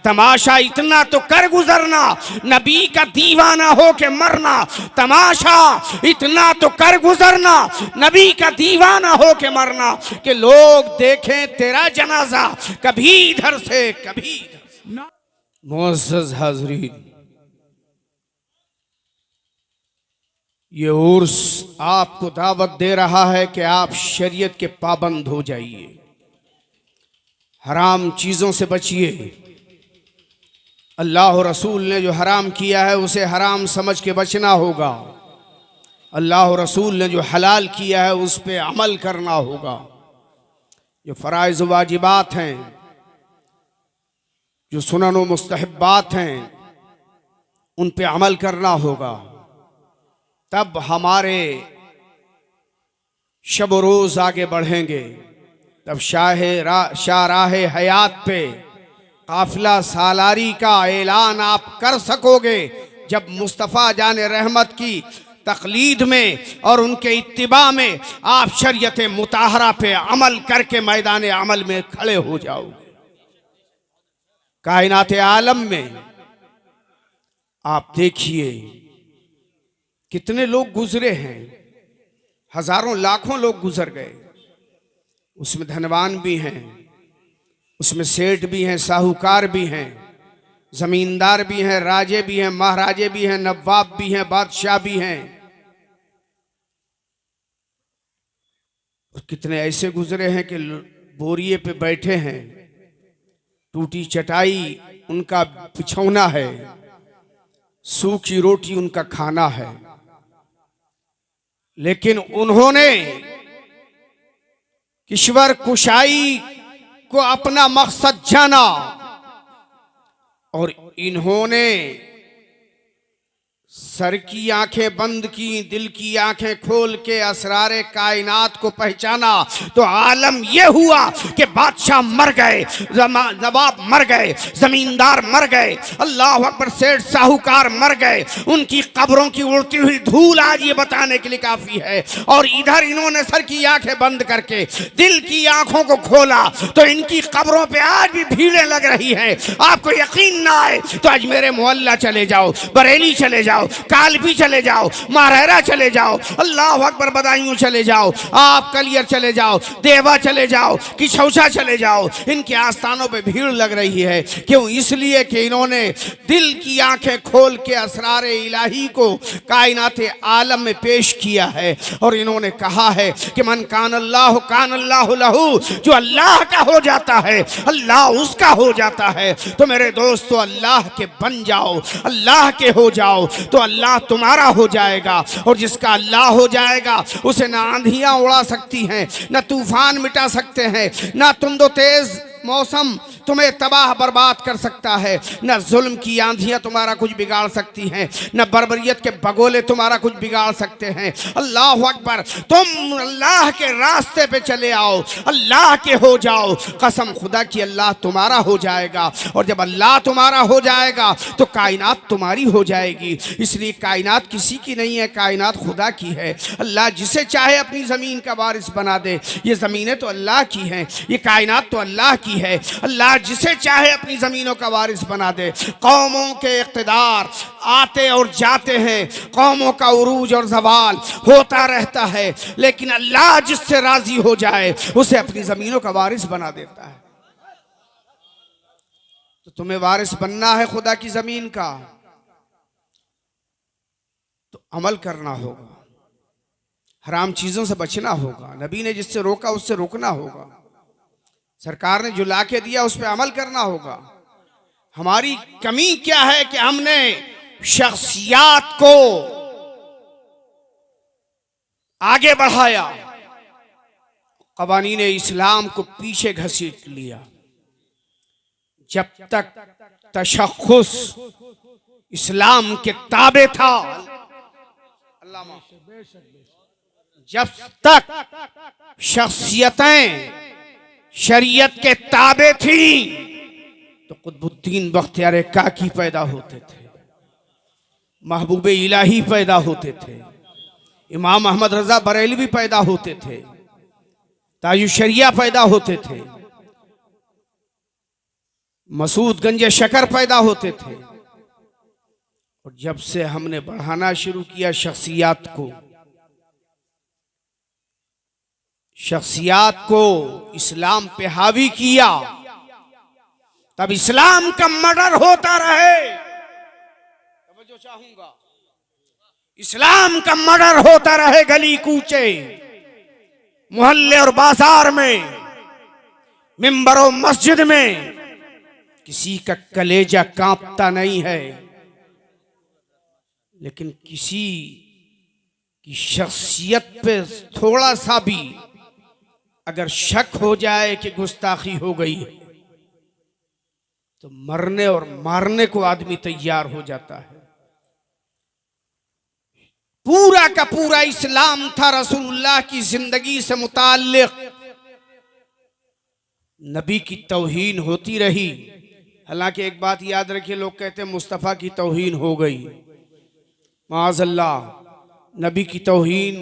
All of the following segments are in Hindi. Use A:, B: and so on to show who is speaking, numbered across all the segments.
A: तमाशा इतना तो कर गुजरना, नबी का दीवाना हो के मरना। तमाशा इतना तो कर गुजरना, नबी का दीवाना हो के मरना, कि लोग देखें तेरा जनाजा कभी इधर से कभी इधर से। मुअज़्ज़ज़ हाज़रीन, ये उर्स आपको दावत दे रहा है कि आप शरीयत के पाबंद हो जाइए, हराम चीज़ों से बचिए। अल्लाह और रसूल ने जो हराम किया है उसे हराम समझ के बचना होगा। अल्लाह और रसूल ने जो हलाल किया है उस पर अमल करना होगा। जो फ़राइज़ वाजिबात हैं, जो सुनन व मुस्तहब्बात हैं, उन पे अमल करना होगा। तब हमारे शब रोज़ आगे बढ़ेंगे। तब शाहराह हयात पे काफिला सालारी का ऐलान आप कर सकोगे, जब मुस्तफ़ा जाने रहमत की तकलीद में और उनके इत्तिबा में आप शरीयत मुताहरा पे अमल करके मैदान अमल में खड़े हो जाओगे। कायनात आलम में आप देखिए कितने लोग गुजरे हैं, हजारों लाखों लोग गुजर गए। उसमें धनवान भी हैं, उसमें सेठ भी हैं, साहूकार भी हैं, जमींदार भी हैं, राजे भी हैं, महाराजे भी हैं, नवाब भी हैं, बादशाह भी हैं। और कितने ऐसे गुजरे हैं कि बोरिए पे बैठे हैं, टूटी चटाई उनका बिछौना है, सूखी रोटी उनका खाना है। लेकिन उन्होंने ईश्वर कुशाई को अपना मकसद जाना और इन्होंने सर की आंखें बंद की, दिल की आंखें खोल के असरारे कायनात को पहचाना। तो आलम यह हुआ कि बादशाह मर गए, नवाब मर गए, जमींदार मर गए, अल्लाह अकबर, सेठ साहूकार मर गए। उनकी कब्रों की उड़ती हुई धूल आज ये बताने के लिए काफी है। और इधर इन्होंने सर की आंखें बंद करके दिल की आंखों को खोला तो इनकी कब्रों पे आज भी भीड़ें लग रही है। आपको यकीन ना आए तो आज मेरे मोहल्ला चले जाओ, बरेली चले जाओ, कालपी चले जाओ, मारहरा चले जाओ, अल्लाह अकबर, बदायूं चले जाओ, आप कलियर चले जाओ, देवा चले जाओ, किशौसा चले जाओ, इनके आस्थानों पे भीड़ लग रही है। क्यों? इसलिए कि इन्होंने दिल की आंखें खोल के असरारे इलाही को कायनात आलम में पेश किया है। और इन्होंने कहा है कि मन कान अल्लाह लहू, जो अल्लाह का हो जाता है अल्लाह उसका हो जाता है। तो मेरे दोस्तों, अल्लाह के बन जाओ, अल्लाह के हो जाओ तो अल्लाह तुम्हारा हो जाएगा। और जिसका अल्लाह हो जाएगा उसे ना आंधियां उड़ा सकती हैं, ना तूफान मिटा सकते हैं, ना तुंदो तेज मौसम तुम्हें तबाह बर्बाद कर सकता है, न जुल्म की आंधियां तुम्हारा कुछ बिगाड़ सकती हैं, न बर्बरियत के बगोले तुम्हारा कुछ बिगाड़ सकते हैं। अल्लाह अकबर, तुम अल्लाह के रास्ते पे चले आओ, अल्लाह के हो जाओ। कसम खुदा की अल्लाह तुम्हारा हो जाएगा। और जब अल्लाह तुम्हारा हो जाएगा तो कायनात तुम्हारी हो जाएगी। इसलिए कायनात किसी की नहीं है, कायनात खुदा की है। अल्लाह जिसे चाहे अपनी ज़मीन का वारिस बना दे। ये ज़मीनें तो अल्लाह की हैं, ये कायनात तो अल्लाह की है। अल्लाह जिसे चाहे अपनी जमीनों का वारिस बना दे। कौमों के इक़्तिदार आते और जाते हैं, कौमों का उरूज और ज़वाल होता रहता है, लेकिन अल्लाह जिससे राजी हो जाए उसे अपनी जमीनों का वारिस बना देता है। तो तुम्हें वारिस बनना है खुदा की जमीन का, तो अमल करना होगा, हराम चीजों से बचना होगा, नबी ने जिससे रोका उससे रोकना होगा, सरकार ने जो ला के दिया उस पर अमल करना होगा। हमारी कमी क्या है कि हमने शख्सियात को आगे बढ़ाया, क़वानीन इस्लाम को पीछे घसीट लिया। जब तक तशख़्ख़ुस इस्लाम के ताबे था, जब तक शख्सियतें शरीयत के ताबे थी तो कुतुबुद्दीन बख्तियार काकी पैदा होते थे, महबूब इलाही पैदा होते थे, इमाम अहमद रजा बरेलवी पैदा होते थे, ताजुश शरिया पैदा होते थे। मसूद गंजे शकर पैदा होते थे। और जब से हमने बढ़ाना शुरू किया शख्सियात को इस्लाम पे हावी किया, तब इस्लाम का मर्डर होता रहे। जो चाहूंगा इस्लाम का मर्डर होता रहे, गली कूचे, मोहल्ले और बाजार में, मिंबर और मस्जिद में, किसी का कलेजा कांपता नहीं है। लेकिन किसी की शख्सियत पे थोड़ा सा भी अगर शक हो जाए कि गुस्ताखी हो गई है, तो मरने और मारने को आदमी तैयार हो जाता है। पूरा का पूरा इस्लाम था रसूलुल्लाह की जिंदगी से मुताल्लिक। नबी की तौहीन होती रही। हालांकि एक बात याद रखिए, लोग कहते हैं मुस्तफ़ा की तौहीन हो गई। माज़अल्लाह, नबी की तौहीन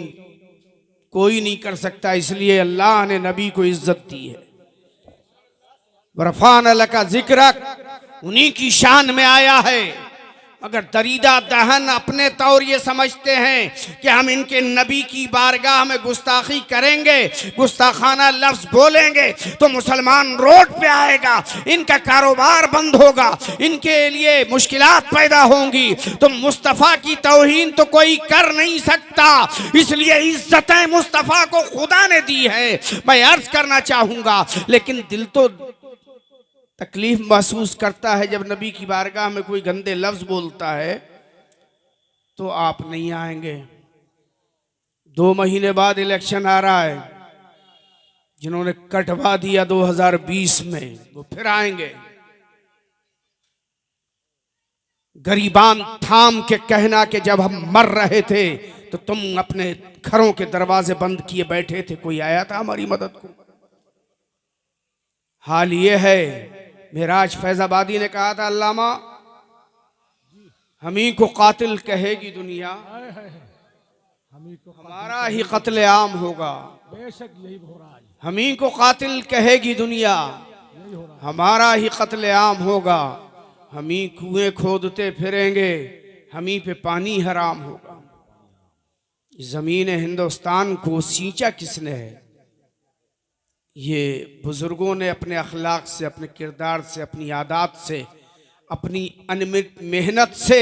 A: कोई नहीं कर सकता, इसलिए अल्लाह ने नबी को इज्जत दी है। वरफ़अना लका ज़िक्रक, उन्हीं की शान में आया है। अगर दरीदा दहन अपने तौर ये समझते हैं कि हम इनके नबी की बारगाह में गुस्ताखी करेंगे, गुस्ताखाना लफ्ज बोलेंगे, तो मुसलमान रोड पे आएगा, इनका कारोबार बंद होगा, इनके लिए मुश्किलात पैदा होंगी, तो मुस्तफ़ा की तौहीन तो कोई कर नहीं सकता। इसलिए इज्जतें मुस्तफ़ा को खुदा ने दी है। मैं अर्ज करना चाहूंगा, लेकिन दिल तो तकलीफ महसूस करता है जब नबी की बारगाह में कोई गंदे लफ्ज बोलता है तो आप नहीं आएंगे। 2 महीने बाद इलेक्शन आ रहा है, जिन्होंने कटवा दिया 2020 में वो फिर आएंगे। गरीबान थाम के कहना कि जब हम मर रहे थे तो तुम अपने घरों के दरवाजे बंद किए बैठे थे, कोई आया था हमारी मदद को? हाल ये है, मेराज फैजाबादी ने कहा था, अल्लामा हमी को कातिल कहेगी दुनिया, हमारा ही कत्ले आम होगा। बेशक यही हो रहा है। हमी को कातिल कहेगी दुनिया, हमारा ही कत्ले आम होगा। हमी कुएं खोदते फिरेंगे, हमी पे पानी हराम होगा। जमीन हिंदुस्तान को सींचा किसने है? ये बुजुर्गों ने अपने अखलाक से, अपने किरदार से, अपनी आदत से, अपनी अनमित मेहनत से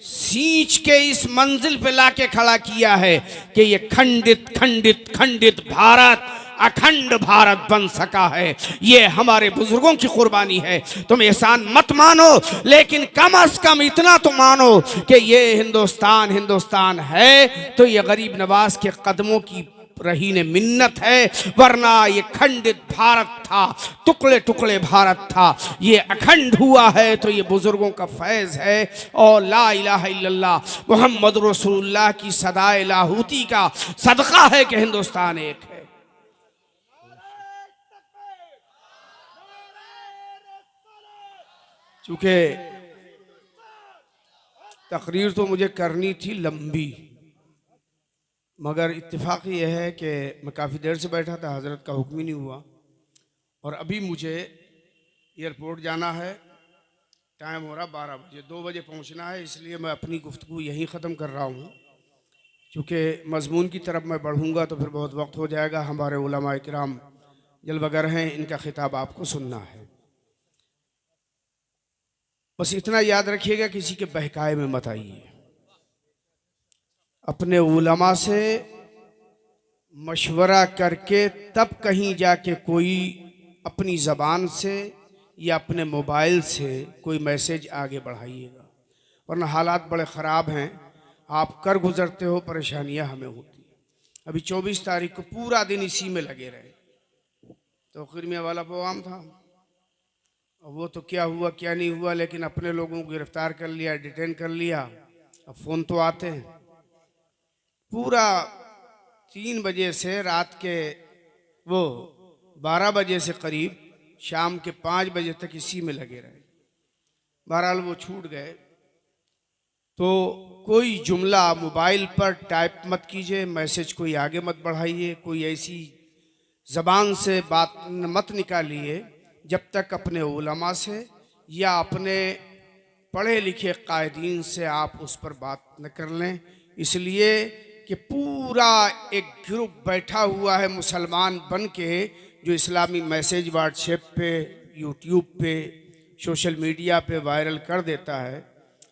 A: सींच के इस मंजिल पे लाके खड़ा किया है कि ये खंडित खंडित खंडित भारत अखंड भारत बन सका है। ये हमारे बुजुर्गों की कुर्बानी है। तुम एहसान मत मानो, लेकिन कम अज कम इतना तो मानो कि ये हिंदुस्तान है तो ये गरीब नवाज के कदमों की रही ने मिन्नत है, वरना ये खंडित भारत था, टुकड़े टुकड़े भारत था। ये अखंड हुआ है तो ये बुजुर्गों का फैज है। और ला इलाहा इल्लल्लाह मुहम्मद रसूलुल्लाह की सदाए लाहूती का सदका है कि हिंदुस्तान एक है। चूंकि तकरीर तो मुझे करनी थी लंबी, मगर इत्तेफाक ये है कि मैं काफ़ी देर से बैठा था, हज़रत का हुक्म ही नहीं हुआ। और अभी मुझे एयरपोर्ट जाना है, टाइम हो रहा 12 बजे, 2 बजे पहुंचना है। इसलिए मैं अपनी गुफ्तगू यहीं ख़त्म कर रहा हूँ, क्योंकि मज़मून की तरफ मैं बढ़ूँगा तो फिर बहुत वक्त हो जाएगा। हमारे उलमा इकराम जलवगर हैं, इनका खिताब आपको सुनना है। बस इतना याद रखिएगा, किसी के बहकाए में मत आइए। अपने उलमा से मशवरा करके तब कहीं जाके कोई अपनी ज़बान से या अपने मोबाइल से कोई मैसेज आगे बढ़ाइएगा, वरना हालात बड़े ख़राब हैं। आप कर गुज़रते हो, परेशानियां हमें होती। अभी 24 तारीख को पूरा दिन इसी में लगे रहे। तो खिरमिया वाला प्रोग्राम था, और वो तो क्या हुआ क्या नहीं हुआ, लेकिन अपने लोगों को गिरफ्तार कर लिया, डिटेन कर लिया। अब फ़ोन तो आते हैं। पूरा 3 बजे से रात के वो 12 बजे से करीब शाम के 5 बजे तक इसी में लगे रहे। बहरहाल वो छूट गए। तो कोई जुमला मोबाइल पर टाइप मत कीजिए, मैसेज कोई आगे मत बढ़ाइए, कोई ऐसी ज़बान से बात मत निकालिए जब तक अपने उलमा से या अपने पढ़े लिखे कायदीन से आप उस पर बात न कर लें। इसलिए कि पूरा एक ग्रुप बैठा हुआ है मुसलमान बन के, जो इस्लामी मैसेज व्हाट्सएप पे, यूट्यूब पे, सोशल मीडिया पे वायरल कर देता है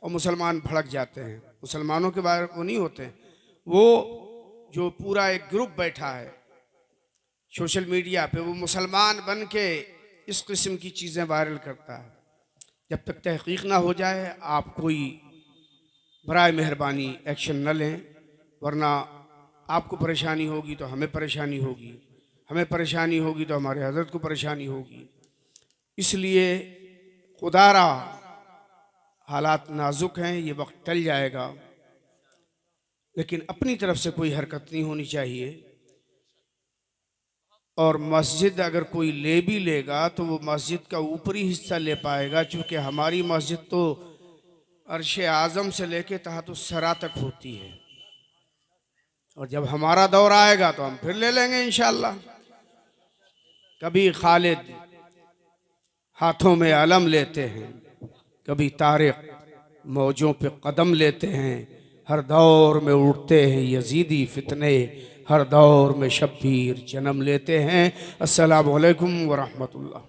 A: और मुसलमान भड़क जाते हैं। मुसलमानों के बारे वो नहीं होते, वो जो पूरा एक ग्रुप बैठा है सोशल मीडिया पे, वो मुसलमान बन के इस किस्म की चीज़ें वायरल करता है। जब तक तहकीक ना हो जाए आप कोई बराए मेहरबानी एक्शन न लें, वरना आपको परेशानी होगी तो हमें परेशानी होगी, हमें परेशानी होगी तो हमारे हज़रत को परेशानी होगी। इसलिए खुदारा हालात नाजुक हैं, ये वक्त टल जाएगा, लेकिन अपनी तरफ से कोई हरकत नहीं होनी चाहिए। और मस्जिद अगर कोई ले भी लेगा तो वो मस्जिद का ऊपरी हिस्सा ले पाएगा, चूँकि हमारी मस्जिद तो अर्श आज़म से लेके तहतुस्सरा तक होती है, और जब हमारा दौर आएगा तो हम फिर ले लेंगे इंशाअल्लाह। कभी खालिद हाथों में अलम लेते हैं, कभी तारिक मौजों पे कदम लेते हैं, हर दौर में उठते हैं यजीदी फितने, हर दौर में शब्बीर जन्म लेते हैं। अस्सलामु अलैकुम व रहमतुल्लाह।